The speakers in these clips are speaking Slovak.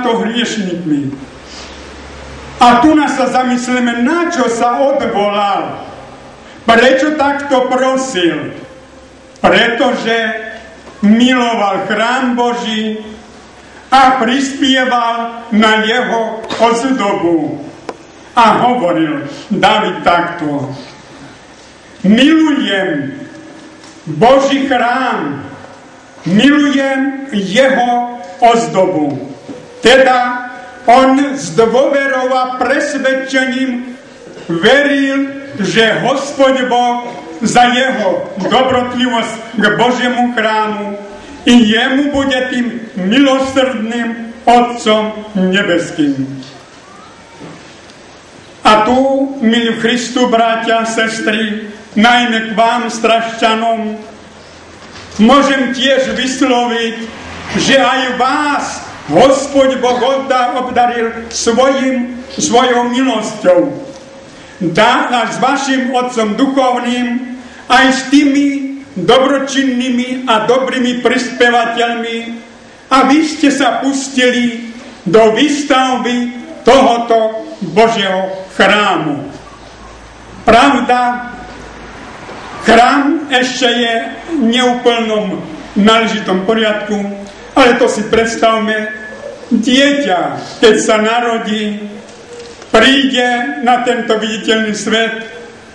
to hriešnikmi. A tu nás sa zamyslíme, na čo sa odvolal. Prečo takto prosil? Pretože miloval chrám Boží a prispieval na jeho ozdobu. A hovoril Dávid takto: milujem Boží chrám, milujem jeho ozdobu. Teda on s dôverou a presvedčením veril, že Hospod Boh za jeho dobrotlivosť k Božiemu chrámu i jemu bude tým milosrdným Otcom nebeským. A tu, milí Kristu, bratia, sestry, najmä k vám, Strašťanom, môžem tiež vysloviť, že aj vás Hospod Boh obdaril svojou milosťou. Dá s vašim Otcom duchovným, aj s tými dobročinnými a dobrými prispevateľmi, a vy ste sa pustili do výstavby tohoto Božieho chrámu. Pravda, chrám ešte je v neúplnom náležitom poriadku, ale to si predstavme, dieťa, keď sa narodí, príde na tento viditeľný svet,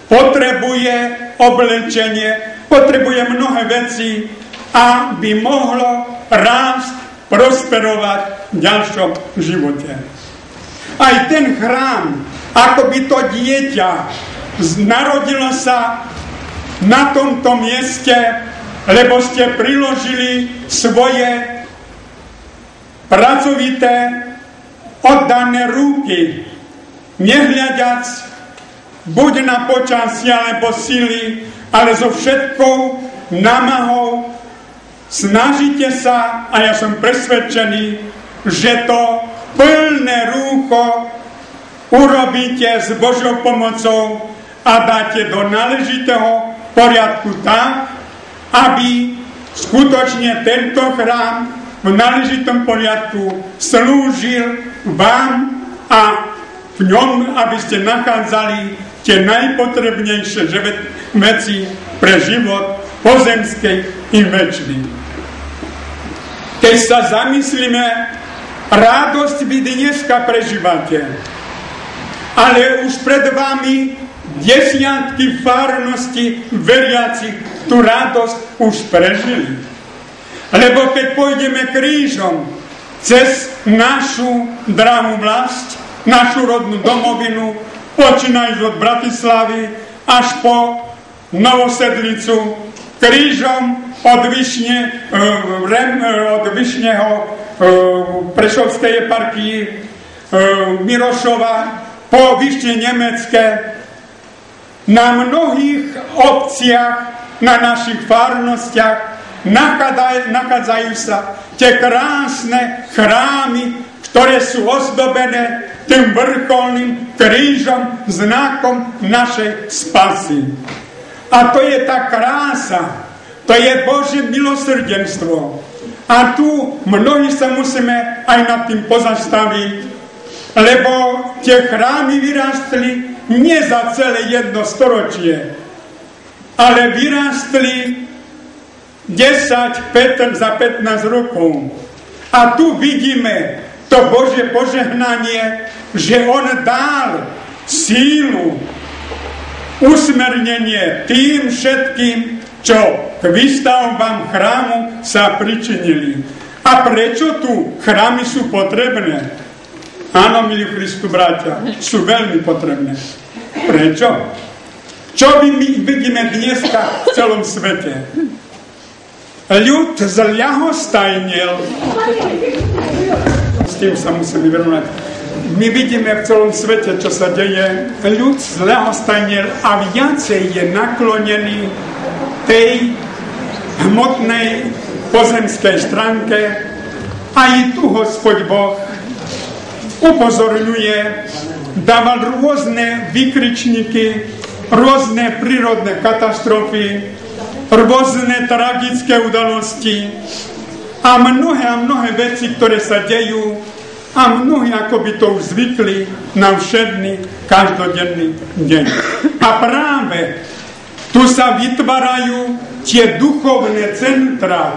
potrebuje oblečenie, potrebuje mnohé veci, aby mohlo rásť, prosperovať v ďalšom živote. Aj ten chrám, ako by to dieťa narodilo sa na tomto mieste, lebo ste priložili svoje pracovité, oddané ruky, nehľadiac buď na počasie alebo síly, ale so všetkou námahou snažíte sa, a ja som presvedčený, že to plné rúcho urobíte s Božou pomocou a dáte do náležitého poriadku tak, aby skutočne tento chrám v náležitom poriadku slúžil vám a v ňom, aby ste nachádzali tie najpotrebnejšie veci pre život pozemský i večný. Keď sa zamyslíme, radosť vy dneska prežívate, ale už pred vami desiatky farností veriacich tú radosť už prežili. Lebo keď pôjdeme krížom cez našu drahú vlast, našu rodnú domovinu, počínajúc od Bratislavy až po Novosedlicu, krížom od Višneho Prešovskej eparchii, Mirošova po Višne Nemecké, na mnohých obciach, na našich farnostiach nachádzajú sa tie krásne chrámy, ktoré sú ozdobené tým vrcholným krížom, znakom našej spasy. A to je tá krása, to je Božie milosrdenstvo. A tu mnohí sa musíme aj nad tým pozastaviť, lebo tie chrámy vyrástli nie za celé jedno storočie, ale vyrástli 10-15 za 15 rokov. A tu vidíme to Božie požehnanie, že on dal sílu, usmernenie tým všetkým, čo k výstavbám chrámu sa pričinili. A prečo tu chrámy sú potrebné? Áno, milí Kristu, bratia, sú veľmi potrebné. Prečo? Čo my vidíme dneska v celom svete? Ľud zľahostajnil. S tým sa musíme vyrovnať. My vidíme v celom svete, čo sa deje. Ľud zľahostajnil a viacej je naklonený tej hmotnej pozemskej stránke. Aj tu Hospod Boh upozorňuje, dával rôzne vykričníky, rôzne prírodné katastrofy, rôzne tragické udalosti a mnohé veci, ktoré sa dejú a mnohí ako by to už zvykli na všedný, každodenný deň. A práve tu sa vytvárajú tie duchovné centra,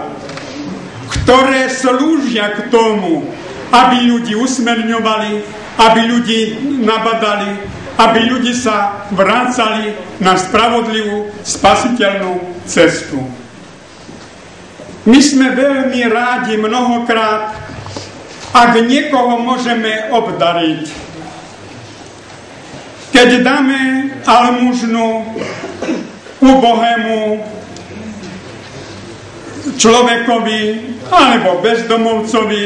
ktoré slúžia k tomu, aby ľudí usmerňovali, aby ľudí nabadali, aby ľudí sa vracali na spravodlivú, spasiteľnú cestu. My sme veľmi rádi mnohokrát, ak niekoho môžeme obdariť. Keď dáme almužnu ubohému človekovi alebo bezdomovcovi,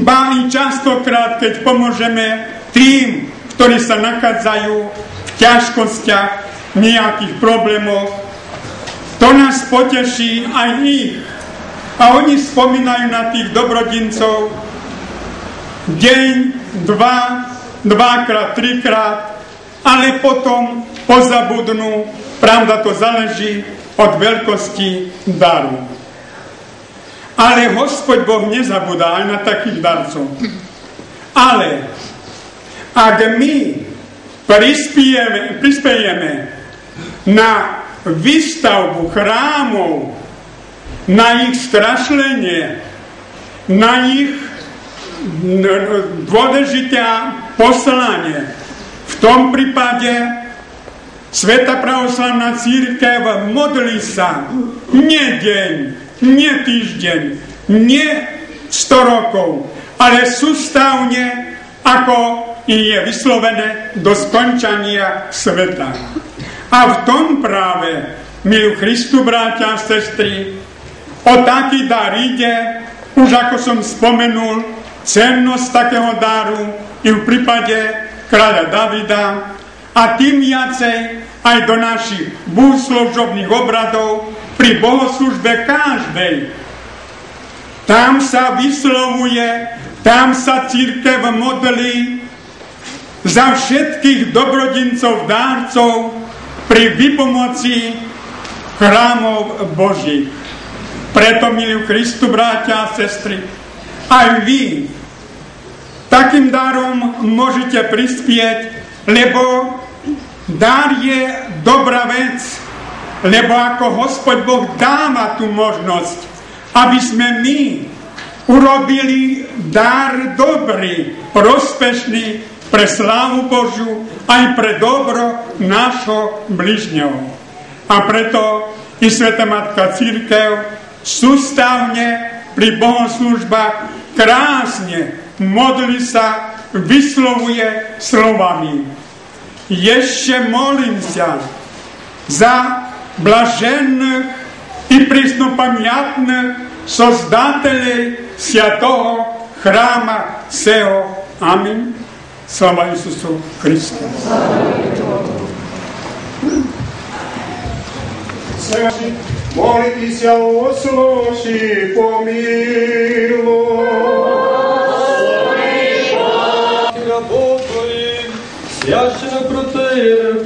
ba i častokrát, keď pomôžeme tým, ktorí sa nachádzajú v ťažkostiach, nejakých problémoch, to nás poteší aj ich. A oni spomínajú na tých dobrodincov deň, dvakrát, trikrát, ale potom pozabudnú. Pravda, to záleží od veľkosti daru. Ale Hospod Boh nezabúda aj na takých darcov. Ale ak my prispiejeme na výstavbu chrámov, na ich skrašlenie, na ich dôležité poslanie, v tom prípade Sveta pravoslavná cirkev modlí sa nie deň, nie týždeň, nie 100 rokov, ale sústavne, ako je vyslovené do skončania sveta. A v tom práve, milí Kristu, bratia a sestry, o taký dar ide, už ako som spomenul, cennosť takého daru i v prípade kráľa Davida, a tým viacej aj do našich bohoslužobných obradov pri bohoslužbe každej. Tam sa vyslovuje, tam sa cirkev modlí za všetkých dobrodincov, dárcov pri vypomoci chrámov Božích. Preto, milí Kristu, bratia a sestry, aj vy takým darom môžete prispieť, lebo dar je dobrá vec, lebo ako Hospod Boh dáva tú možnosť, aby sme my urobili dar dobrý, prospešný pre slávu Božiu, aj pre dobro nášho bližňov. A preto i Svätá Matka Cirkev sústavne pri bohoslužbách krásne modlí sa, vyslovuje slovami: Ešte molím sa za blažených i prísnopamiatných sozdatelей Sviatoho chráma Seho. Amen. Slava Isusu Christu. Молитесь, услыши, помилуй. Священо протея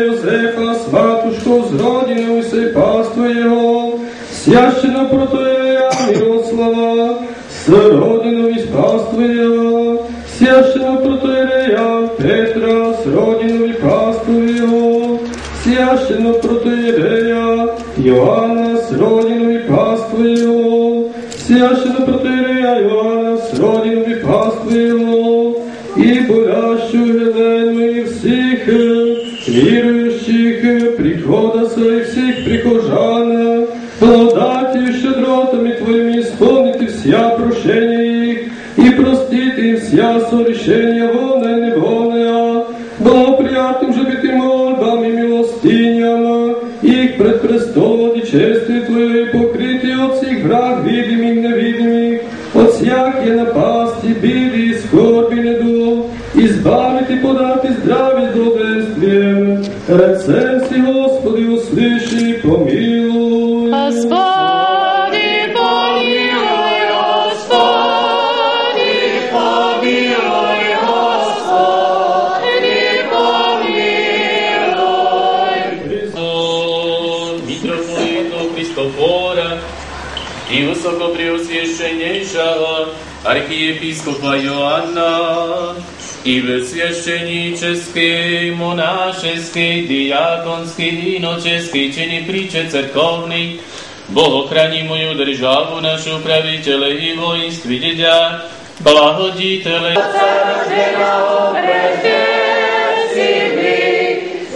Йозефа, сватушку з родиною сей паству його, священо протея Мирослава, з родиною з паству його, священо протея Петра, з родиною паству його, священо протея Йоанна, з родиною паству його, священо протея Йоанна, з родиною паству його, и болящую Елену, и всех верующих прихода своих, всех прихожан, благодатью и щедротами Твоими исполните вся прошения их, и простите им вся сорешения волны и невольные, благоприятным же быть им молбами милостиням, их пред престолом и честью Твоей покрытый от всех враг видимых и невидимых, от всякие напасти, биды и скорби недуг, избавить и подать здравие с доброденствием. Реценси, Господи, услыши, помилуй. Господи, помилуй, Господи, помилуй, Господи, помилуй. Митрополиту Христофора и высокопреосвященнейшего archiepiskopa Joanna, i ve svješćeničeski, monašeski, dijakonski, inočeski, čini priče crkovni, Boh ochrani moju državu, našu pravitele i vojstvidjelja, blahoditele.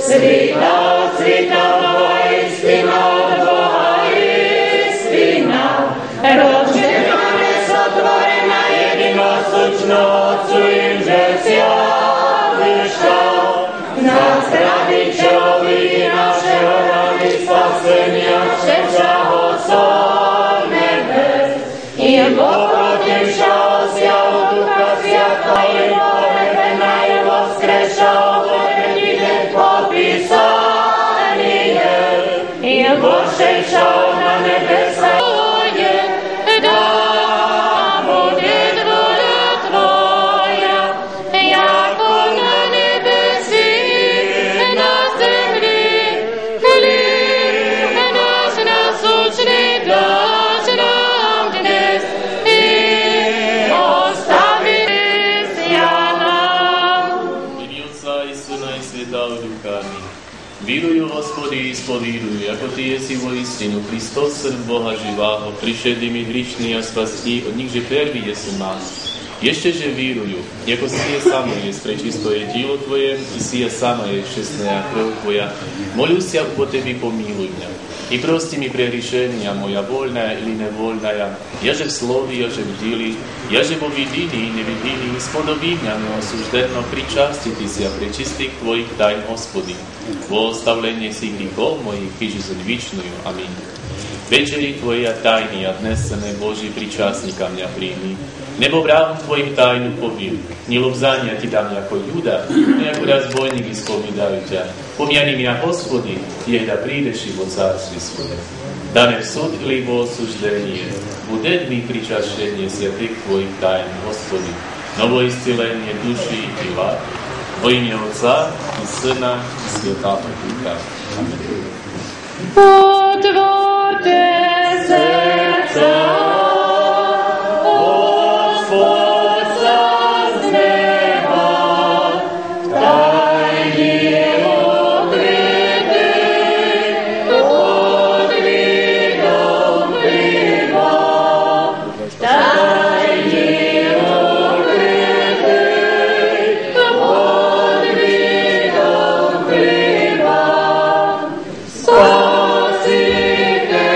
Svita, svita, istina, Boha istina, rođena, nesotvorena, jedinosučno, Otcu im že sjadišta, nas radičovi našeho radi spasenja, všečaho sol nebes, i poprotivša osjavu Duha Svjata i porebena i voskreša popisanje i pošešao na nebesa je, da bude volja Tvoja, jako na nebesi, na zemlji, hljeb naš nasučni daš nam dnes i ostavi sjana. Svjetao Duhami. Viruju, Gospodi, ispoviduju, jako Ti jesi vo istinu, Hristos, Syn Boha živaho, prišedi mi hrišni a spasti, od njih že prvi jesu mali. Ještě že viruju, jako sije samo je prečisto je tijelo Tvoje i sije sama je čestna krv Tvoja, molju se po Tebi pomiluj mňa. I prosti mi prehrišenja moja voljna ili nevoljna, jaže v slovi, jaže v dili, jaže vo vidini i nevidini, spodobimňa me osuždeno pričastiti si a prečistih Tvojich tajn, Gospodi. Vo ostavljenje si hrihov mojich i život vičnuju. Amin. Večeri Tvoja tajni a dnesene Boží pričastnika mňa príjmi. Nebo brávom Tvojim tajnu povím, ni lobzania Ti dám jako Juda, nejako razbojnik ispovídajú ťa. Pomjani mňa, Hospodi, jej da prídeši vo cárstvi svoje. Da ne súd ili vo osuždenie, bude mi pričašenie svetých Tvojich tajn, Hospodi. Novo iscilenie duši i tela, vo ime Otca i Syna i Svätého Ducha. Amen. Otvorte srdca, Spasite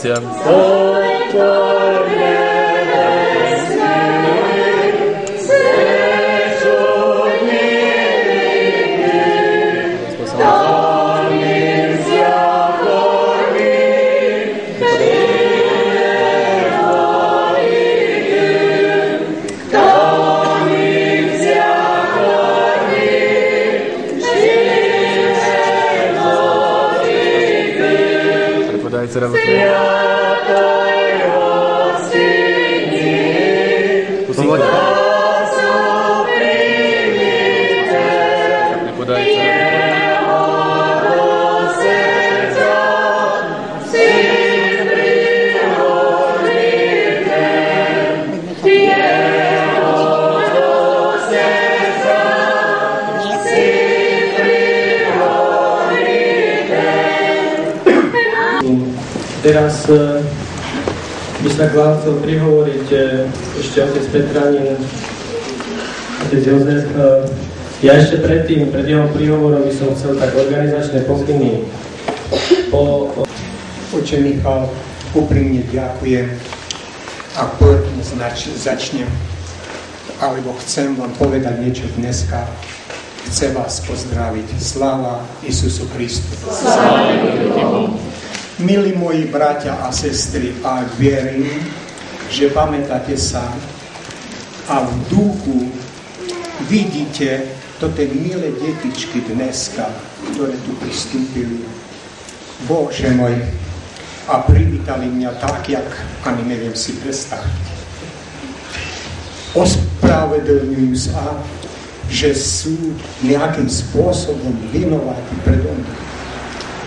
nebesiach. Teraz by sa k vám chcel prihovoriť ešte otec Petranin, otec Jozef. Ja ešte pred jeho príhovorom by som chcel tak organizačné pokyny. Oče Michal, úprimne ďakujem a prvne začnem, alebo chcem vám povedať niečo dneska. Chcem vás pozdraviť. Sláva Isusu Kristu. Milí moji bratia a sestry, a verím, že pamätáte sa a v duchu vidíte tie milé detičky dneska, ktoré tu pristúpili. Bože môj, a privítali mňa tak, jak ani neviem si predstaviť. Ospravedlňujú sa, že sú nejakým spôsobom vinovatí pred mnou.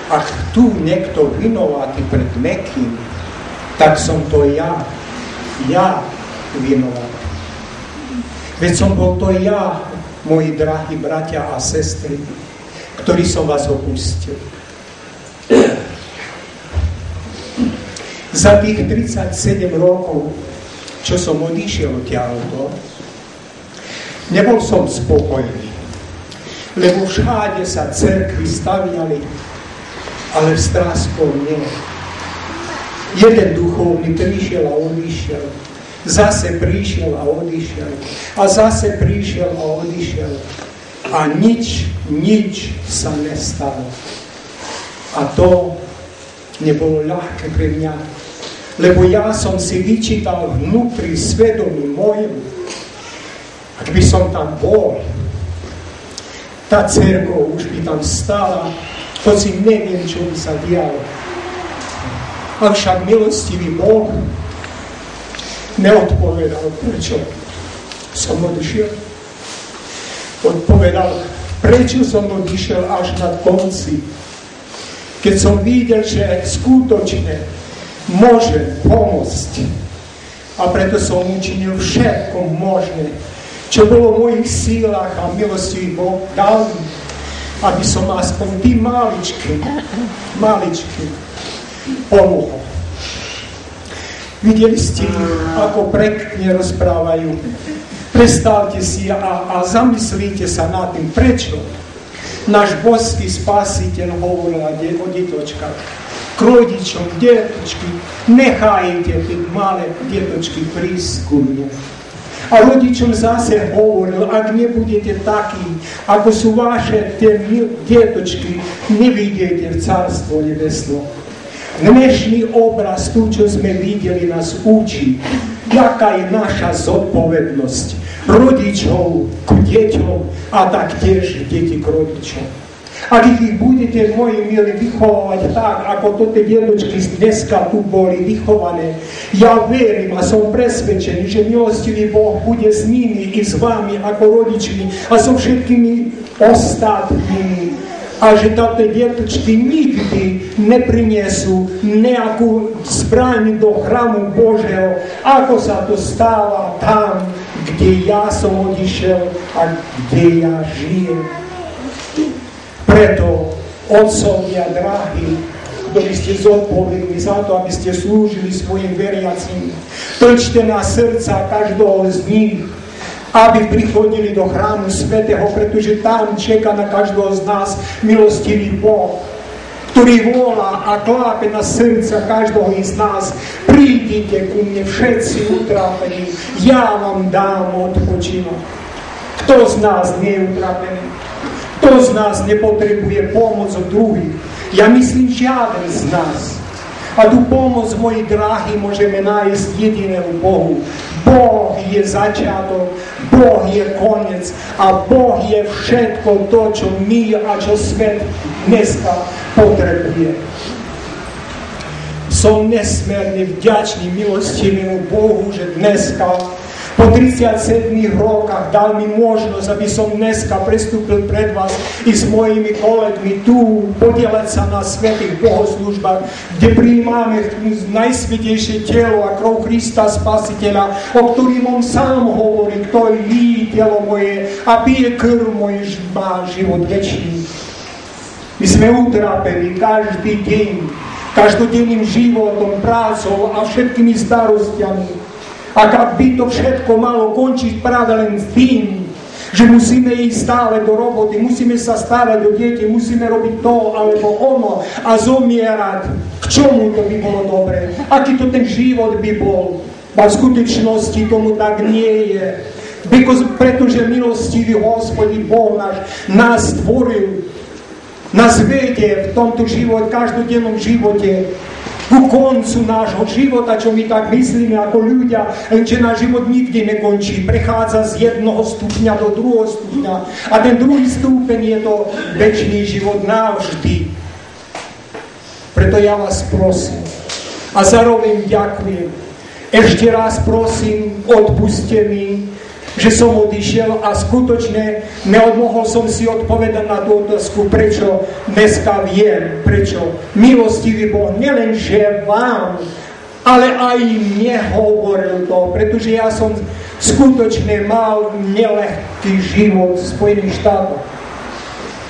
Ak tu niekto vinovatý pred niekým, tak som to ja vinovatý. Veď som bol to ja, moji drahí bratia a sestry, ktorý som vás opustil. Za tých 37 rokov, čo som odišiel odtiaľto, nebol som spokojný, lebo všade sa cerkvy staviali, ale v Stráskom nie. Jeden duchovný prišiel a odišiel, zase prišiel a odišiel, a zase prišiel a odišiel. A nič sa nestalo. A to nebolo ľahké pre mňa, lebo ja som si vyčítal vnútri svedomí mojim, ak by som tam bol, tá cerkev už by tam stála, hoci neviem, čo by sa dialo. Avšak milostivý Boh neodpovedal, prečo som odišiel. Odpovedal, prečo som odišiel až na konci. Keď som videl, že skutočne môžem pomôcť. A preto som učinil všetko možné, čo bolo v mojich sílach, a milostivý Boh dal mi, aby som aspoň tí maličky pomohol. Videli ste, ako pekne rozprávajú. Predstavte si a zamyslíte sa nad tým, prečo náš božský spasiteľ hovoril o detočkách. K rodičom, detočky, nechajte tie malé detočky prísť ku mne. A rodičom zase hovoril, ak nebudete takí, ako sú vaše tie detočky, nevidíte v Carstvo nebesno. Dnešný obraz, tu, čo sme videli, nás učí, jaká je naša zodpovednosť rodičov k deťom a taktiež deti k rodičom. Ak ich budete, moji milí, vychovávať tak, ako toto diedočky dneska tu boli vychované, ja verím a som presvedčený, že milostivý Boh bude s nimi i s vami ako rodičmi a so všetkými ostatnými. A že táto diedočky nikdy neprinesú nejakú zbraň do chrámu Božieho, ako sa to stáva tam, kde ja som odišiel a kde ja žijem. Preto, otcovia drahí, ktorí ste zodpovední za to, aby ste slúžili svojim veriacim, trčte na srdca každého z nich, aby prichodili do chrámu svätého, pretože tam čeká na každého z nás milostivý Boh, ktorý volá a klápe na srdca každého z nás. Prídite ku mne všetci utrápení, ja vám dám odpočinok. Kto z nás nie je utrápený? Kto z nás nepotrebuje pomoc od druhých? Ja myslím, žiaden z nás. A tú pomoc, moji drahí, môžeme nájsť jedinému Bohu. Boh je začiatok, Boh je koniec a Boh je všetko to, čo my a čo svet dneska potrebuje. Som nesmierne vďačný milostivému Bohu, že dneska po 37 rokách dal mi možnosť, aby som dneska prestúpil pred vás i s mojimi kolegmi tu, podielať sa na svätých bohoslužbách, kde prijímame najsvätejšie telo a krv Krista Spasiteľa, o ktorým on sám hovorí, ktorý jí telo moje a pije krv moje, má život večný. My sme utrápení každý deň, každodenným životom, prácou a všetkými starostiami. A ak by to všetko malo končiť práve len s tým, že musíme ísť stále do roboty, musíme sa starať o deti, musíme robiť to alebo ono a zomierať, k čomu to by bolo dobre? Aký to ten život by bol? A v skutočnosti tomu tak nie je. Pretože milostivý Hospodin Boh nás stvoril, nás vedie v tomto živote, každodennom živote, ku koncu nášho života, čo my tak myslíme ako ľudia, lenže náš život nikdy nekončí. Prechádza z jednoho stupňa do druhého stupňa. A ten druhý stupeň je to večný život navždy. Preto ja vás prosím a zároveň ďakujem. Ešte raz prosím, odpuste mi, že som odišiel a skutočne neodmohol som si odpovedať na tú otázku, prečo dneska viem, prečo milostivý Boh nielenže vám, ale aj mne hovoril to, pretože ja som skutočne mal nelehký život v Spojených štátoch.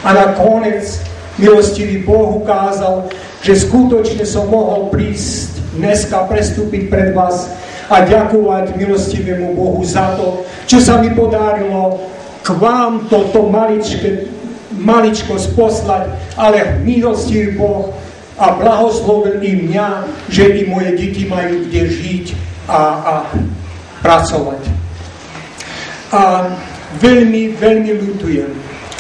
A nakoniec milostivý Boh ukázal, že skutočne som mohol prísť dneska, prestúpiť pred vás a ďakovať milostivému Bohu za to, čo sa mi podarilo k vám toto maličkosť poslať, ale milostivý Boh a blahoslovil i mňa, že i moje deti majú kde žiť a pracovať. A veľmi, veľmi ľutujem,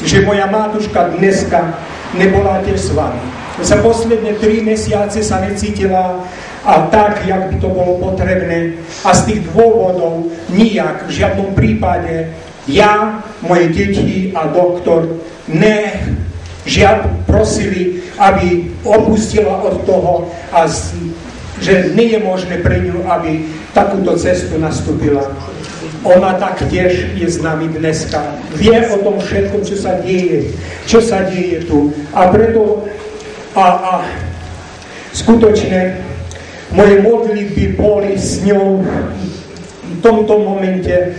že moja matuška dneska nebola tiež s vami. Za posledné 3 mesiace sa necítila a tak, jak by to bolo potrebné. A z tých dôvodov nijak, v žiadnom prípade ja, moje deti a doktor prosili, aby opustila od toho a že nie je možné pre ňu, aby takúto cestu nastúpila. Ona taktiež je s nami dneska. Vie o tom všetkom, čo sa deje tu. A preto skutočne moje modlitby boli s ňou v tomto momente.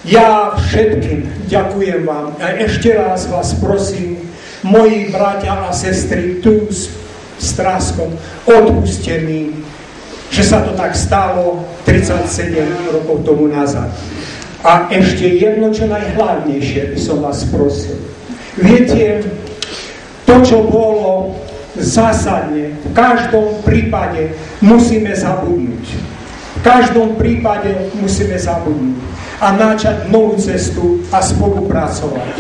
Ja všetkým ďakujem vám a ešte raz vás prosím, moji bratia a sestry tu s Tráskom, odpuste mi, že sa to tak stalo 37 rokov tomu nazad. A ešte jedno, čo najhlavnejšie by som vás prosil. Viete, to, čo bolo zásadne, v každom prípade musíme zabudnúť. V každom prípade musíme zabudnúť a načať novú cestu a spolupracovať.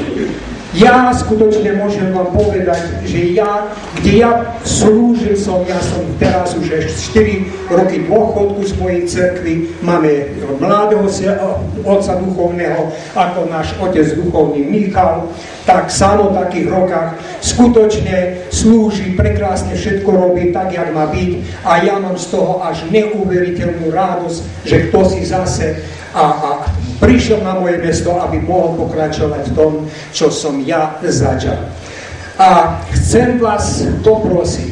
Ja skutočne môžem vám povedať, že kde ja slúžil som, ja som teraz už 4 roky dôchodku z mojej cerkvy, máme mladého otca duchovného, ako náš otec duchovný Michal, tak sám o takých rokách skutočne slúži, prekrásne všetko robí tak, jak má byť a ja mám z toho až neuveriteľnú radosť, že kto si zase a prišiel na moje mesto, aby mohol pokračovať v tom, čo som ja začal. A chcem vás poprosiť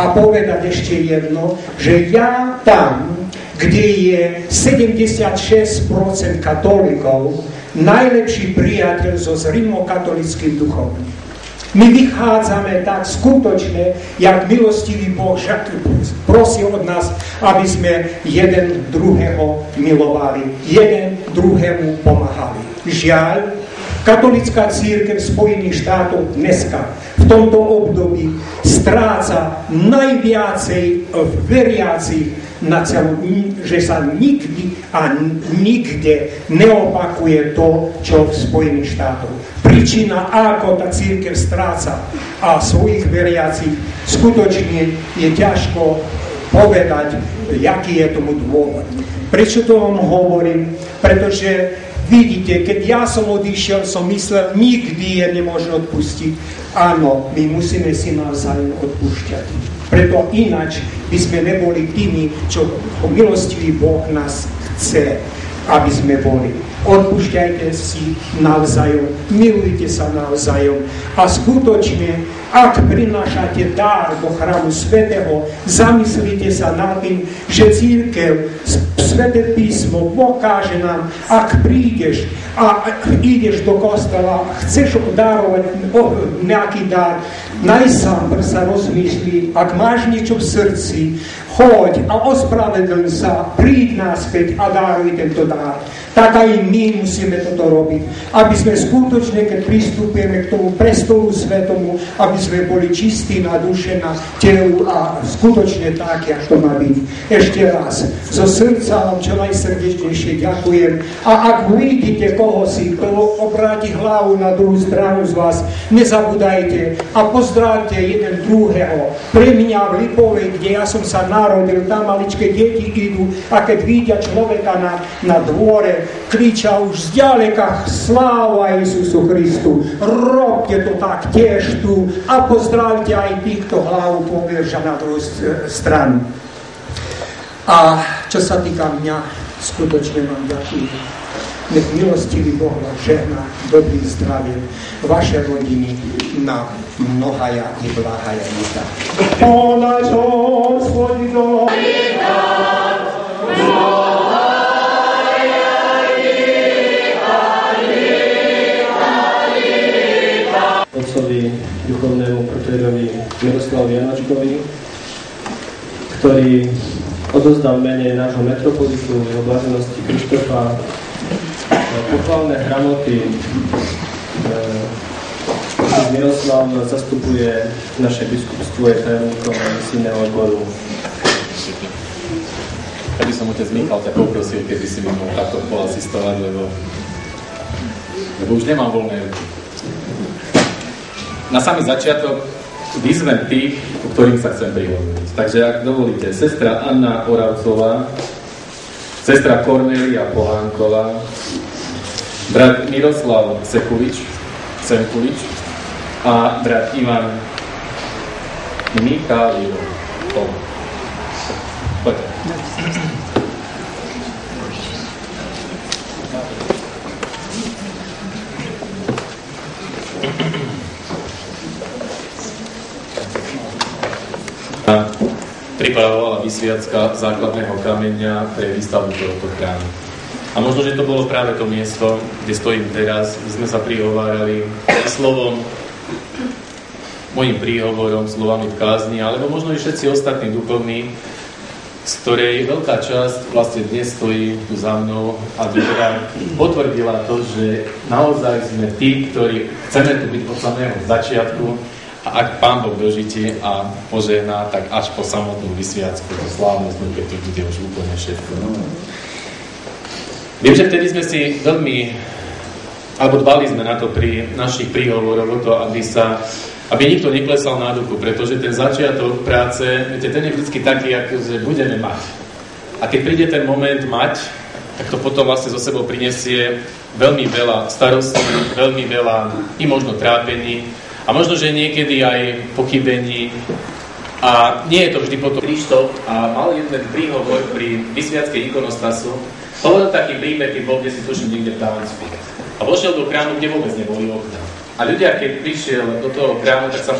a povedať ešte jedno, že ja tam, kde je 76% katolíkov, najlepší priateľ so rimokatolickým duchom. My vychádzame tak skutočne, jak milostivý Boh prosil od nás, aby sme jeden druhého milovali, jeden druhému pomáhali. Žiaľ, katolická cirkev Spojených štátov dneska v tomto období stráca najviacej veriacich na celom, že sa nikdy a nikde neopakuje to, čo v Spojených štátoch. Príčina, ako tá cirkev stráca a svojich veriacich, skutočne je ťažko povedať, jaký je tomu dôvod. Prečo to vám hovorím? Pretože vidíte, keď ja som odišiel, som myslel, nikdy je nemôžno odpustiť. Áno, my musíme si navzájom odpúšťať. Preto ináč by sme neboli tými, čo milostivý Boh nás chce, aby sme boli. Odpúšťajte si navzájom, milujte sa navzájom a skutočne, ak prinášate dar do chrámu svätého, zamyslite sa nad tým, že cirkev, Sväté písmo pokáže nám, ak prídeš a ideš do kostola, chceš darovať nejaký dar, najsám sa rozmyslí, ak máš niečo v srdci, choď a ospravedlň sa, príď naspäť a daruj tento dar. Tak aj my musíme toto robiť, aby sme skutočne, keď pristúpime k tomu prestolu svetomu, aby sme boli čistí na duše, na telu a skutočne tak, jak to má byť. Ešte raz, zo srdca vám čo najsrdečnejšie ďakujem a ak uvidíte koho si, kto obráti hlavu na druhú stranu z vás, nezabudajte a pozdravte jeden druhého. Pre mňa v Lipovej, kde ja som sa narodil, tam maličké deti idú a keď vidia človeka na dvore, kričia už zďaleka sláva Isusu Christu. Robte to tak tiež tu a pozdravte aj tých, kto hlavu poverža na druhú stranu. A čo sa týka mňa, skutočne vám ďakujem. Nech milostivý Boh vám žehná, dobrý zdravie, vaše rodiny na mnohaja i blahaja leta. O náš Hospodino, otcovi duchovnému protérovi Miroslavovi Janačkovi, ktorý odozdal mene nášho metropolitu jeho blaženosti Krištofa pochválne hramoty. Miroslav zastupuje naše biskupstvo, je tajomníkom misijného odboru. Ja by som otec Michal ťa poprosil, keby si mi mohol takto poasistovať, lebo už nemám voľné ruky. Na samý začiatok vyzvem tých, o ktorým sa chcem prihovoriť. Takže ak dovolíte, sestra Anna Oravcová, sestra Kornélia Polánková, brat Miroslav Semkulič a brat Ivan Michalil. Poďte. Pripravovala vysviacka základného kameňa pre výstavbu tohto chrámu. A možno, že to bolo práve to miesto, kde stojím teraz, kde sme sa prihovárali slovom, mojim príhovorom, slovami v kázni, alebo možno i všetci ostatní duchovní, z ktorej veľká časť vlastne dnes stojí tu za mnou, aby teda potvrdila to, že naozaj sme tí, ktorí chceme tu byť od samého začiatku. A ak Pán Boh dožití a požehná, tak až po samotnú vysviacku, to slávnosť, keď to bude už úplne všetko. Viem, že vtedy sme si veľmi, alebo dbali sme na to pri našich príhovoroch o to, aby nikto neklesal na duchu, pretože ten začiatok práce, viete, ten je vždycky taký, že budeme mať. A keď príde ten moment mať, tak to potom vlastne zo sebou prinesie veľmi veľa starostí, veľmi veľa i možno trápení, a možno, že niekedy aj pochybení. A nie je to vždy potom Krištof a mal jeden príhovor pri vysviackej ikonostasu. Hovoril taký príbeh, keď bol, kde si tuším niekde v Taliansku. A vošiel do chrámu, kde vôbec neboli okna. A ľudia, keď prišiel do toho chrámu, tak sa